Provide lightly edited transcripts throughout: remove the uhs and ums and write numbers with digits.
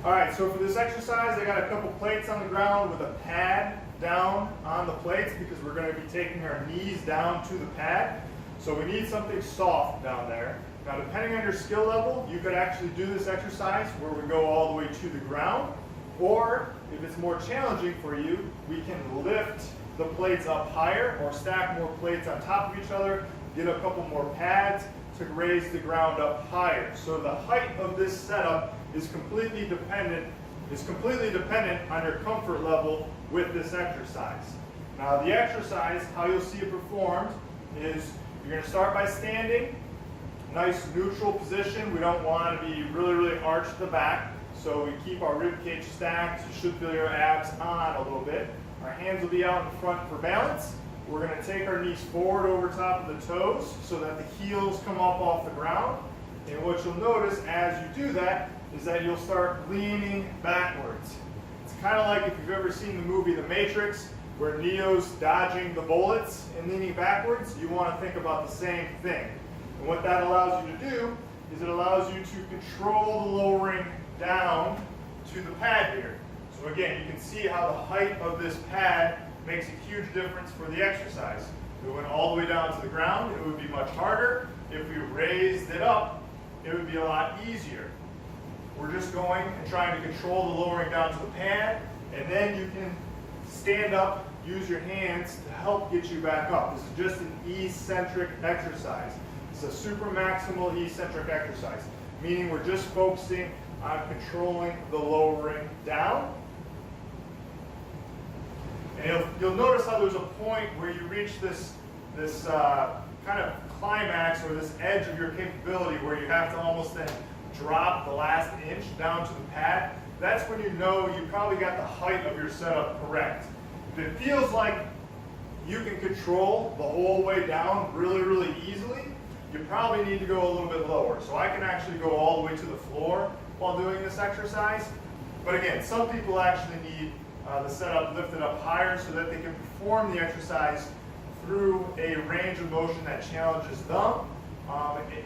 All right, so for this exercise, I got a couple plates on the ground with a pad down on the plates because we're going to be taking our knees down to the pad. So we need something soft down there. Now, depending on your skill level, you could actually do this exercise where we go all the way to the ground. Or if it's more challenging for you, we can lift the plates up higher or stack more plates on top of each other, get a couple more pads to raise the ground up higher. So the height of this setup is completely dependent on your comfort level with this exercise. Now the exercise, how you'll see it performed is you're going to start by standing, nice neutral position. We don't want to be really arched to the back, so we keep our rib cage stacked. You should feel your abs on a little bit. Our hands will be out in front for balance. We're going to take our knees forward over top of the toes so that the heels come up off the ground. And what you'll notice as you do that is that you'll start leaning backwards. It's kind of like if you've ever seen the movie The Matrix, where Neo's dodging the bullets and leaning backwards. You want to think about the same thing. And what that allows you to do is it allows you to control the lowering down to the pad here. So again, you can see how the height of this pad makes a huge difference for the exercise. If we went all the way down to the ground, it would be much harder. If we raised it up, it would be a lot easier. We're just going and trying to control the lowering down to the pad, and then you can stand up, use your hands to help get you back up. This is just an eccentric exercise. It's a super maximal eccentric exercise, meaning we're just focusing on controlling the lowering down. And you'll notice how there's a point where you reach this kind of climax or this edge of your capability where you have to almost then drop the last inch down to the pad. That's when you know you probably got the height of your setup correct. If it feels like you can control the whole way down really easily, you probably need to go a little bit lower. So I can actually go all the way to the floor while doing this exercise. But again, some people actually need the setup lifted up higher so that they can perform the exercise through a range of motion that challenges them,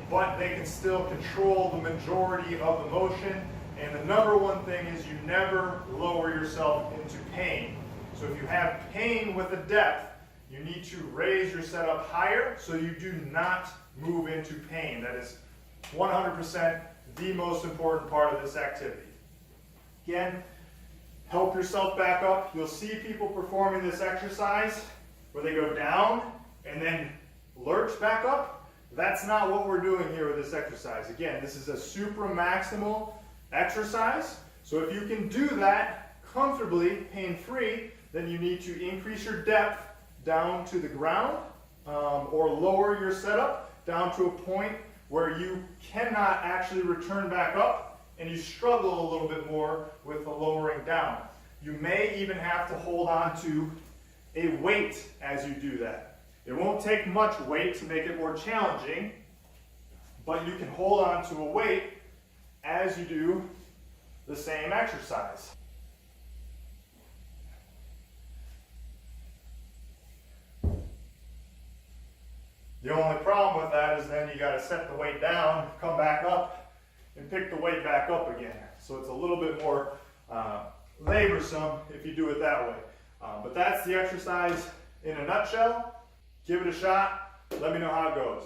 but they can still control the majority of the motion. And the number one thing is you never lower yourself into pain. So if you have pain with a depth, you need to raise your setup higher so you do not move into pain. That is 100% the most important part of this activity. Again, help yourself back up. You'll see people performing this exercise where they go down and then lurch back up. That's not what we're doing here with this exercise. Again, this is a super maximal exercise. So if you can do that comfortably, pain-free, then you need to increase your depth down to the ground or lower your setup down to a point where you cannot actually return back up and you struggle a little bit more with the lowering down. You may even have to hold on to a weight as you do that. It won't take much weight to make it more challenging, but you can hold on to a weight as you do the same exercise. The only problem with that is then you got to set the weight down, come back up, and pick the weight back up again. So it's a little bit more laborsome if you do it that way. But that's the exercise in a nutshell. Give it a shot. Let me know how it goes.